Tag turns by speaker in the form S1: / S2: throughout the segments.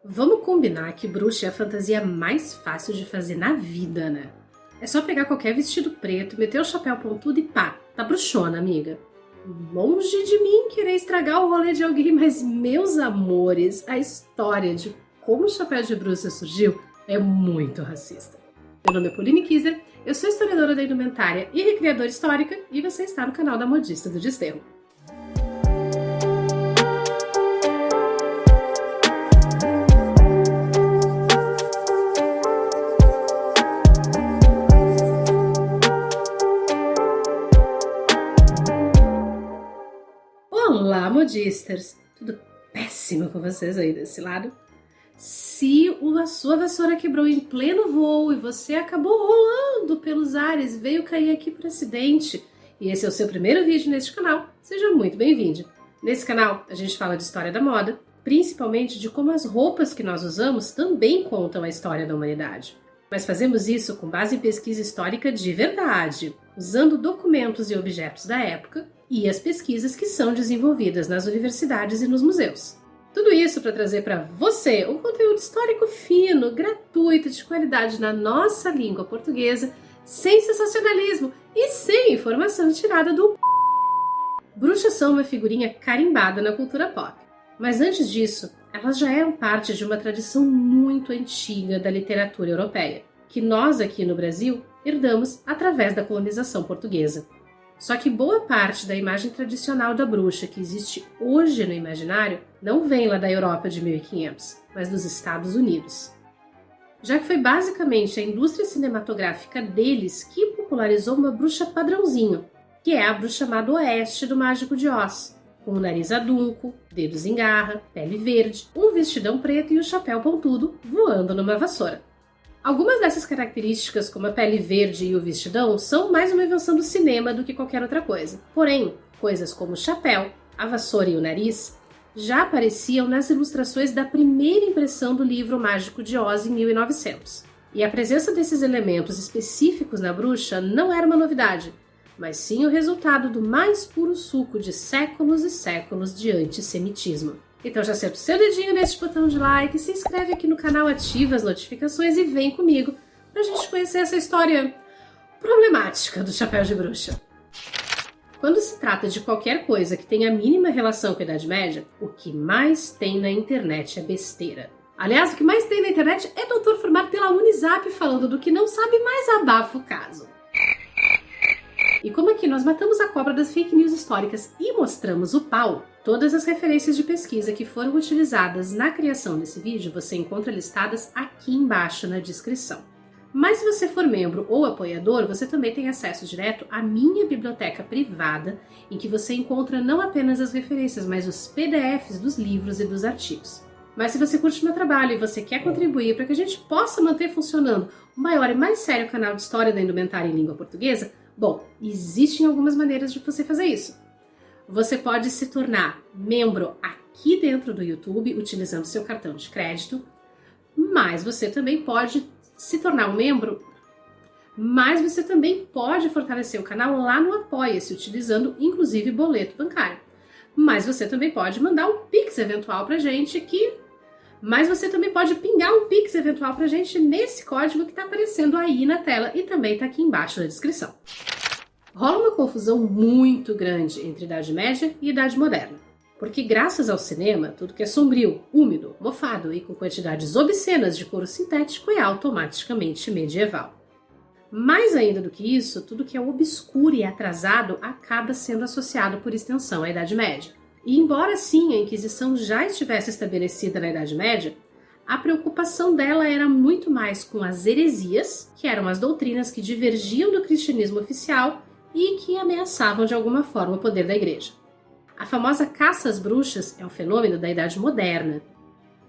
S1: Vamos combinar que bruxa é a fantasia mais fácil de fazer na vida, né? É só pegar qualquer vestido preto, meter o chapéu pontudo e pá, tá bruxona, amiga. Longe de mim querer estragar o rolê de alguém, mas meus amores, a história de como o chapéu de bruxa surgiu é muito racista. Meu nome é Pauline Kiser, eu sou historiadora da indumentária e recriadora histórica e você está no canal da Modista do Desterro. Olá, modisters! Tudo péssimo com vocês aí desse lado? Se a sua vassoura quebrou em pleno voo e você acabou rolando pelos ares, veio cair aqui por acidente, e esse é o seu primeiro vídeo neste canal, seja muito bem-vindo! Nesse canal a gente fala de história da moda, principalmente de como as roupas que nós usamos também contam a história da humanidade. Mas fazemos isso com base em pesquisa histórica de verdade, usando documentos e objetos da época e as pesquisas que são desenvolvidas nas universidades e nos museus. Tudo isso para trazer para você um conteúdo histórico fino, gratuito, de qualidade na nossa língua portuguesa, sem sensacionalismo e sem informação tirada do Bruxas são uma figurinha carimbada na cultura pop. Mas antes disso, elas já eram parte de uma tradição muito antiga da literatura europeia, que nós aqui no Brasil herdamos através da colonização portuguesa. Só que boa parte da imagem tradicional da bruxa que existe hoje no imaginário não vem lá da Europa de 1500, mas dos Estados Unidos. Já que foi basicamente a indústria cinematográfica deles que popularizou uma bruxa padrãozinho, que é a bruxa má do oeste do Mágico de Oz, com o nariz adunco, dedos em garra, pele verde, um vestidão preto e o chapéu pontudo voando numa vassoura. Algumas dessas características, como a pele verde e o vestidão, são mais uma invenção do cinema do que qualquer outra coisa. Porém, coisas como o chapéu, a vassoura e o nariz já apareciam nas ilustrações da primeira impressão do livro Mágico de Oz em 1900. E a presença desses elementos específicos na bruxa não era uma novidade, mas sim o resultado do mais puro suco de séculos e séculos de antissemitismo. Então já senta o seu dedinho nesse botão de like, se inscreve aqui no canal, ativa as notificações e vem comigo pra gente conhecer essa história problemática do chapéu de bruxa. Quando se trata de qualquer coisa que tenha a mínima relação com a Idade Média, o que mais tem na internet é besteira. Aliás, o que mais tem na internet é doutor formado pela Unisap falando do que não sabe, mas abafa o caso. E como aqui nós matamos a cobra das fake news históricas e mostramos o pau, todas as referências de pesquisa que foram utilizadas na criação desse vídeo você encontra listadas aqui embaixo na descrição. Mas se você for membro ou apoiador, você também tem acesso direto à minha biblioteca privada, em que você encontra não apenas as referências, mas os PDFs dos livros e dos artigos. Mas se você curte meu trabalho e você quer contribuir para que a gente possa manter funcionando o maior e mais sério canal de história da indumentária em língua portuguesa, bom, existem algumas maneiras de você fazer isso. Você pode se tornar membro aqui dentro do YouTube, utilizando seu cartão de crédito, mas você também pode se tornar um membro, mas você também pode fortalecer o canal lá no Apoia-se, utilizando inclusive boleto bancário. Mas você também pode mandar um Pix eventual pra gente aqui, mas você também pode pingar um Pix eventual pra gente nesse código que está aparecendo aí na tela e também está aqui embaixo na descrição. Rola uma confusão muito grande entre Idade Média e Idade Moderna, porque graças ao cinema, tudo que é sombrio, úmido, mofado e com quantidades obscenas de couro sintético é automaticamente medieval. Mais ainda do que isso, tudo que é obscuro e atrasado acaba sendo associado por extensão à Idade Média. E embora sim a Inquisição já estivesse estabelecida na Idade Média, a preocupação dela era muito mais com as heresias, que eram as doutrinas que divergiam do cristianismo oficial e que ameaçavam de alguma forma o poder da igreja. A famosa caça às bruxas é um fenômeno da Idade Moderna.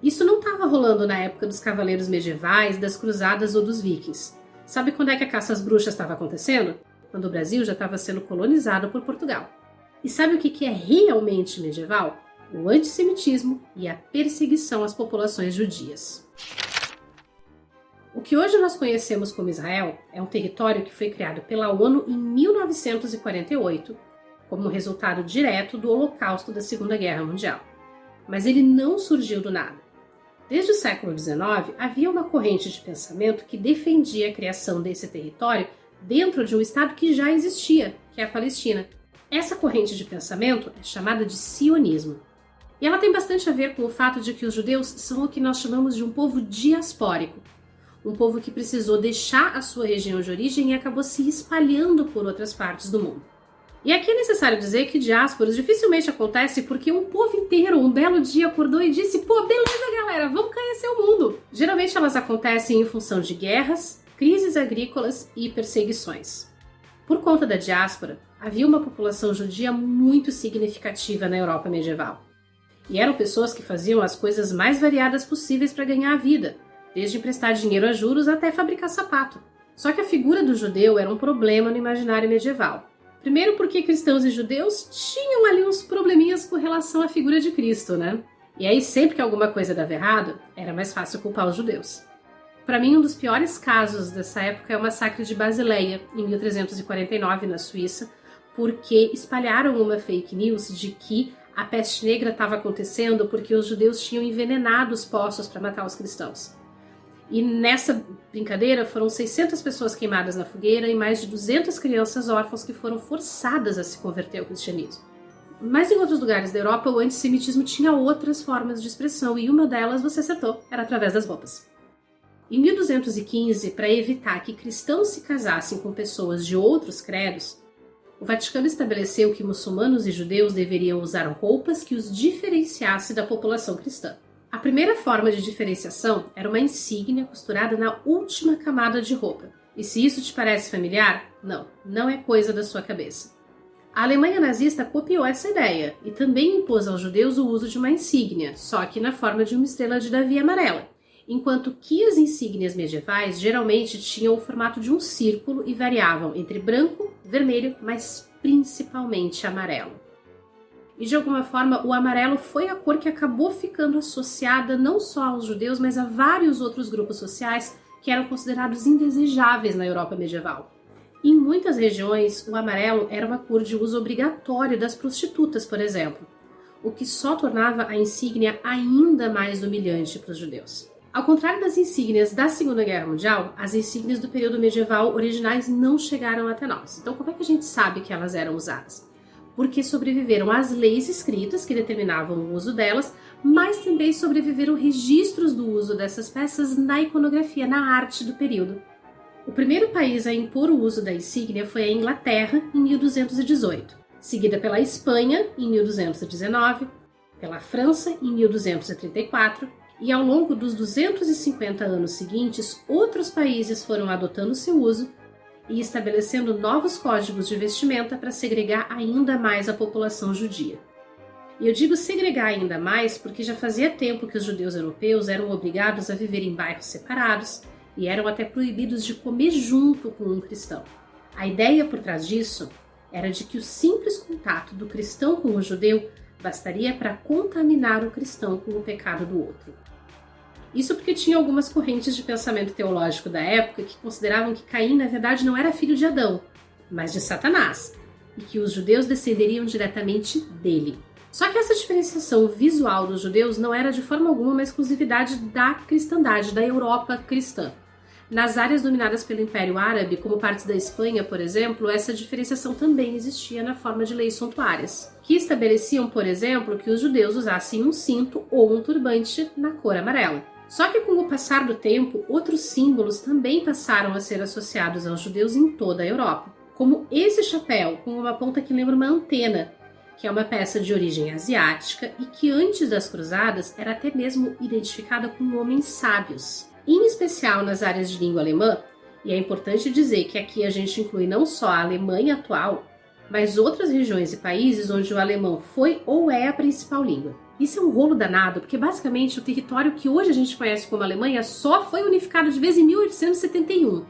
S1: Isso não estava rolando na época dos cavaleiros medievais, das cruzadas ou dos vikings. Sabe quando é que a caça às bruxas estava acontecendo? Quando o Brasil já estava sendo colonizado por Portugal. E sabe o que é realmente medieval? O antissemitismo e a perseguição às populações judias. O que hoje nós conhecemos como Israel é um território que foi criado pela ONU em 1948, como resultado direto do Holocausto da Segunda Guerra Mundial. Mas ele não surgiu do nada. Desde o século XIX, havia uma corrente de pensamento que defendia a criação desse território dentro de um Estado que já existia, que é a Palestina. Essa corrente de pensamento é chamada de sionismo. E ela tem bastante a ver com o fato de que os judeus são o que nós chamamos de um povo diaspórico. Um povo que precisou deixar a sua região de origem e acabou se espalhando por outras partes do mundo. E aqui é necessário dizer que diásporas dificilmente acontece porque um povo inteiro um belo dia acordou e disse: pô, beleza galera, vamos conhecer o mundo. Geralmente elas acontecem em função de guerras, crises agrícolas e perseguições. Por conta da diáspora, havia uma população judia muito significativa na Europa medieval. E eram pessoas que faziam as coisas mais variadas possíveis para ganhar a vida, desde emprestar dinheiro a juros até fabricar sapato. Só que a figura do judeu era um problema no imaginário medieval. Primeiro porque cristãos e judeus tinham ali uns probleminhas com relação à figura de Cristo, né? E aí sempre que alguma coisa dava errado, era mais fácil culpar os judeus. Para mim, um dos piores casos dessa época é o massacre de Basileia, em 1349, na Suíça, porque espalharam uma fake news de que a peste negra estava acontecendo porque os judeus tinham envenenado os poços para matar os cristãos. E nessa brincadeira foram 600 pessoas queimadas na fogueira e mais de 200 crianças órfãs que foram forçadas a se converter ao cristianismo. Mas em outros lugares da Europa o antissemitismo tinha outras formas de expressão e uma delas, você acertou, era através das roupas. Em 1215, para evitar que cristãos se casassem com pessoas de outros credos, o Vaticano estabeleceu que muçulmanos e judeus deveriam usar roupas que os diferenciasse da população cristã. A primeira forma de diferenciação era uma insígnia costurada na última camada de roupa. E se isso te parece familiar, não é coisa da sua cabeça. A Alemanha nazista copiou essa ideia e também impôs aos judeus o uso de uma insígnia, só que na forma de uma estrela de Davi amarela, enquanto que as insígnias medievais geralmente tinham o formato de um círculo e variavam entre branco, vermelho, mas principalmente amarelo. E de alguma forma o amarelo foi a cor que acabou ficando associada não só aos judeus, mas a vários outros grupos sociais que eram considerados indesejáveis na Europa medieval. Em muitas regiões, o amarelo era uma cor de uso obrigatório das prostitutas, por exemplo, o que só tornava a insígnia ainda mais humilhante para os judeus. Ao contrário das insígnias da Segunda Guerra Mundial, as insígnias do período medieval originais não chegaram até nós. Então, como é que a gente sabe que elas eram usadas? Porque sobreviveram às leis escritas que determinavam o uso delas, mas também sobreviveram registros do uso dessas peças na iconografia, na arte do período. O primeiro país a impor o uso da insígnia foi a Inglaterra, em 1218, seguida pela Espanha, em 1219, pela França, em 1234, e ao longo dos 250 anos seguintes, outros países foram adotando seu uso e estabelecendo novos códigos de vestimenta para segregar ainda mais a população judia. E eu digo segregar ainda mais porque já fazia tempo que os judeus europeus eram obrigados a viver em bairros separados e eram até proibidos de comer junto com um cristão. A ideia por trás disso era de que o simples contato do cristão com o judeu bastaria para contaminar o cristão com o pecado do outro. Isso porque tinha algumas correntes de pensamento teológico da época que consideravam que Caim, na verdade, não era filho de Adão, mas de Satanás, e que os judeus descenderiam diretamente dele. Só que essa diferenciação visual dos judeus não era de forma alguma uma exclusividade da cristandade, da Europa cristã. Nas áreas dominadas pelo Império Árabe, como partes da Espanha, por exemplo, essa diferenciação também existia na forma de leis suntuárias, que estabeleciam, por exemplo, que os judeus usassem um cinto ou um turbante na cor amarela. Só que com o passar do tempo, outros símbolos também passaram a ser associados aos judeus em toda a Europa, como esse chapéu com uma ponta que lembra uma antena, que é uma peça de origem asiática e que antes das cruzadas era até mesmo identificada com homens sábios, em especial nas áreas de língua alemã, e é importante dizer que aqui a gente inclui não só a Alemanha atual, mas outras regiões e países onde o alemão foi ou é a principal língua. Isso é um rolo danado, porque basicamente o território que hoje a gente conhece como Alemanha só foi unificado de vez em 1871.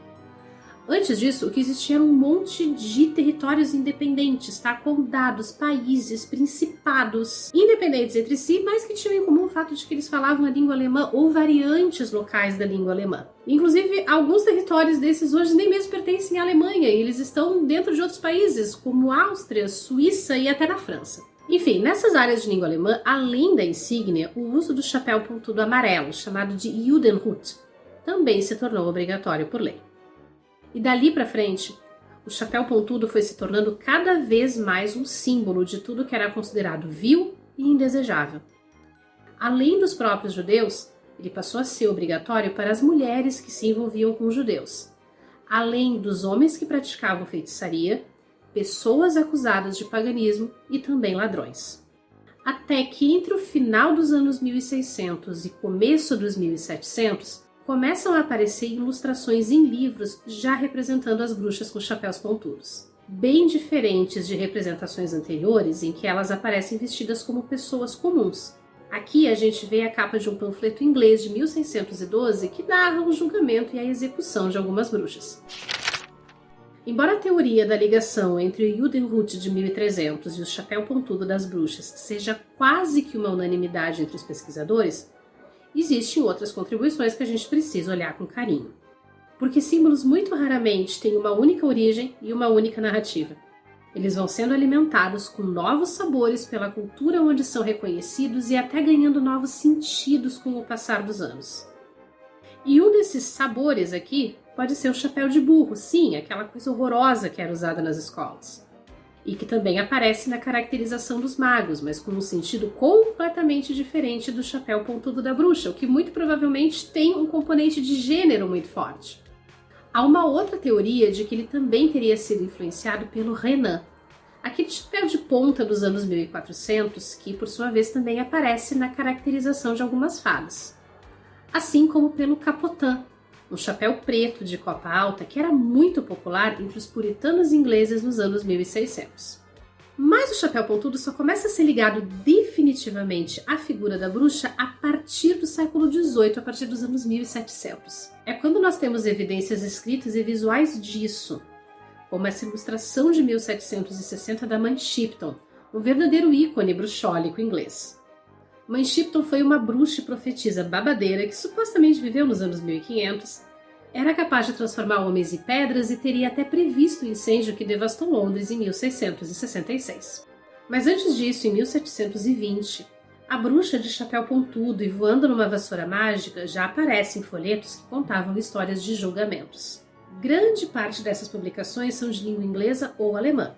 S1: Antes disso, o que existia era um monte de territórios independentes, tá? Condados, países, principados, independentes entre si, mas que tinham em comum o fato de que eles falavam a língua alemã ou variantes locais da língua alemã. Inclusive, alguns territórios desses hoje nem mesmo pertencem à Alemanha, e eles estão dentro de outros países, como Áustria, Suíça e até na França. Enfim, nessas áreas de língua alemã, além da insígnia, o uso do chapéu pontudo amarelo, chamado de Judenhut, também se tornou obrigatório por lei. E dali para frente, o chapéu pontudo foi se tornando cada vez mais um símbolo de tudo que era considerado vil e indesejável. Além dos próprios judeus, ele passou a ser obrigatório para as mulheres que se envolviam com os judeus, além dos homens que praticavam feitiçaria, pessoas acusadas de paganismo e também ladrões. Até que entre o final dos anos 1600 e começo dos 1700, começam a aparecer ilustrações em livros já representando as bruxas com chapéus pontudos, bem diferentes de representações anteriores em que elas aparecem vestidas como pessoas comuns. Aqui a gente vê a capa de um panfleto inglês de 1612 que narra o julgamento e a execução de algumas bruxas. Embora a teoria da ligação entre o Judenhut de 1300 e o chapéu pontudo das bruxas seja quase que uma unanimidade entre os pesquisadores, existem outras contribuições que a gente precisa olhar com carinho. Porque símbolos muito raramente têm uma única origem e uma única narrativa. Eles vão sendo alimentados com novos sabores pela cultura onde são reconhecidos e até ganhando novos sentidos com o passar dos anos. E um desses sabores aqui pode ser o chapéu de burro, sim, aquela coisa horrorosa que era usada nas escolas. E que também aparece na caracterização dos magos, mas com um sentido completamente diferente do chapéu pontudo da bruxa, o que muito provavelmente tem um componente de gênero muito forte. Há uma outra teoria de que ele também teria sido influenciado pelo Renan, aquele chapéu de ponta dos anos 1400, que por sua vez também aparece na caracterização de algumas fadas. Assim como pelo capotin, um chapéu preto de copa alta que era muito popular entre os puritanos ingleses nos anos 1600. Mas o chapéu pontudo só começa a ser ligado definitivamente à figura da bruxa a partir do século XVIII, a partir dos anos 1700. É quando nós temos evidências escritas e visuais disso, como essa ilustração de 1760 da Mãe Shipton, um verdadeiro ícone bruxólico inglês. Mãe Shipton foi uma bruxa e profetisa babadeira que supostamente viveu nos anos 1500, era capaz de transformar homens em pedras e teria até previsto o incêndio que devastou Londres em 1666. Mas antes disso, em 1720, a bruxa de chapéu pontudo e voando numa vassoura mágica já aparece em folhetos que contavam histórias de julgamentos. Grande parte dessas publicações são de língua inglesa ou alemã.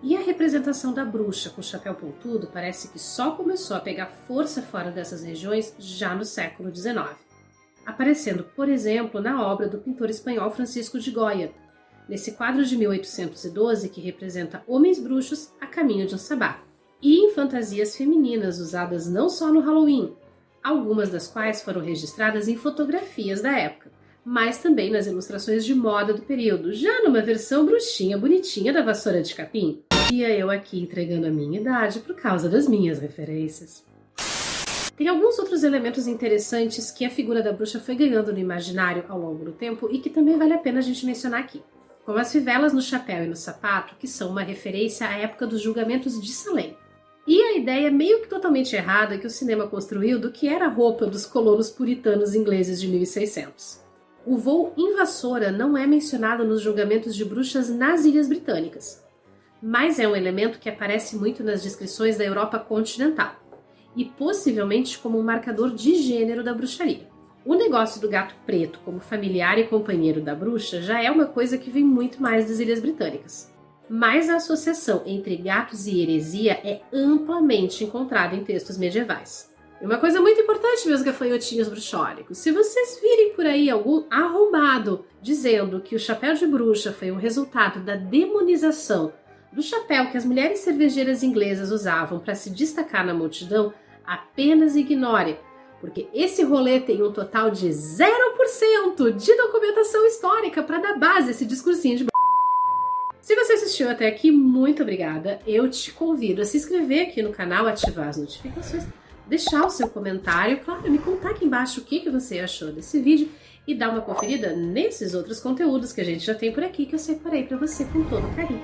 S1: E a representação da bruxa com chapéu pontudo parece que só começou a pegar força fora dessas regiões já no século XIX, aparecendo, por exemplo, na obra do pintor espanhol Francisco de Goya, nesse quadro de 1812 que representa homens bruxos a caminho de um sabá, e em fantasias femininas usadas não só no Halloween, algumas das quais foram registradas em fotografias da época, mas também nas ilustrações de moda do período, já numa versão bruxinha bonitinha da vassoura de capim. E eu aqui entregando a minha idade por causa das minhas referências. Tem alguns outros elementos interessantes que a figura da bruxa foi ganhando no imaginário ao longo do tempo e que também vale a pena a gente mencionar aqui. Como as fivelas no chapéu e no sapato, que são uma referência à época dos julgamentos de Salem. E a ideia meio que totalmente errada que o cinema construiu do que era a roupa dos colonos puritanos ingleses de 1600. O voo em vassoura não é mencionado nos julgamentos de bruxas nas Ilhas Britânicas, mas é um elemento que aparece muito nas descrições da Europa continental, e possivelmente como um marcador de gênero da bruxaria. O negócio do gato preto como familiar e companheiro da bruxa já é uma coisa que vem muito mais das Ilhas Britânicas. Mas a associação entre gatos e heresia é amplamente encontrada em textos medievais. E uma coisa muito importante, meus gafanhotinhos bruxólicos, se vocês virem por aí algum arrombado dizendo que o chapéu de bruxa foi um resultado da demonização do chapéu que as mulheres cervejeiras inglesas usavam para se destacar na multidão, apenas ignore, porque esse rolê tem um total de 0% de documentação histórica para dar base a esse discursinho de Se você assistiu até aqui, muito obrigada. Eu te convido a se inscrever aqui no canal, ativar as notificações, deixar o seu comentário, claro, me contar aqui embaixo o que você achou desse vídeo e dar uma conferida nesses outros conteúdos que a gente já tem por aqui, que eu separei para você com todo carinho.